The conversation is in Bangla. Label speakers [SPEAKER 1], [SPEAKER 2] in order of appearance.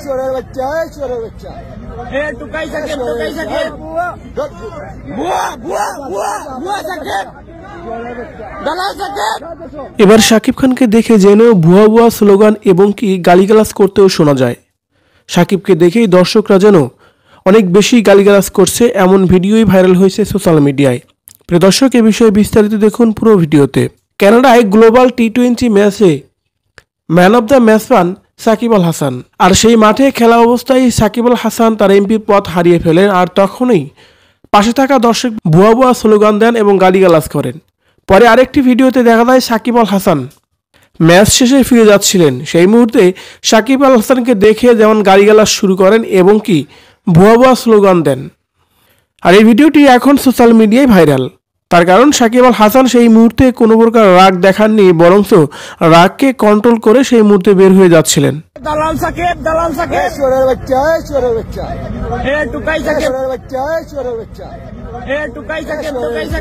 [SPEAKER 1] চোরের বাচ্চা, চোরের বাচ্চা।
[SPEAKER 2] এ টুকাই সাকিব, টুকাই সাকিব। বুয়া বুয়া বুয়া বুয়া সাকিব, দালাল সাকিব।
[SPEAKER 3] এবার শাকিব খানকে দেখে যেন ভুয়া ভুয়া স্লোগান এবং কি গালিগালাজ করতেও শোনা যায়। শাকিবকে দেখেই দর্শকরা যেন অনেক বেশি গালিগালাজ করছে, এমন ভিডিওই ভাইরাল হয়েছে সোশ্যাল মিডিয়ায়। প্রিয় দর্শক, এ বিষয়ে বিস্তারিত দেখুন পুরো ভিডিওতে। কানাডায় গ্লোবাল টি-20 ম্যাচে ম্যান অব দ্য ম্যাচ পান সাকিব আল হাসান। আর সেই মাঠে খেলা অবস্থায় সাকিব আল হাসান তার এমপির পদ হারিয়ে ফেলেন। আর তখনই পাশে থাকা দর্শক ভুয়া ভুয়া স্লোগান দেন এবং গালিগালাজ করেন। পরে আরেকটি ভিডিওতে দেখা যায় সাকিব আল হাসান ম্যাচ শেষে ফিরে যাচ্ছিলেন। সেই মুহূর্তে সাকিব আল হাসানকে দেখে যেমন গালিগালাজ শুরু করেন এবং কি ভুয়া ভুয়া স্লোগান দেন। আর এই ভিডিওটি এখন সোশ্যাল মিডিয়ায় ভাইরাল। তার কারণ সাকিব আল হাসান সেই মুহূর্তে কোনো প্রকার রাগ দেখাননি, বরঞ্চ রাগকে কন্ট্রোল করে সেই মুহূর্তে বের হয়ে যাচ্ছিলেন।
[SPEAKER 2] দালাল সাকিব, দালাল সাকিব।
[SPEAKER 1] চোরের বাচ্চা, চোরের বাচ্চা।
[SPEAKER 2] এ টুকাই সাকিব,
[SPEAKER 1] চোরের বাচ্চা, চোরের বাচ্চা।
[SPEAKER 2] এ টুকাই সাকিব, টুকাই সাকিব।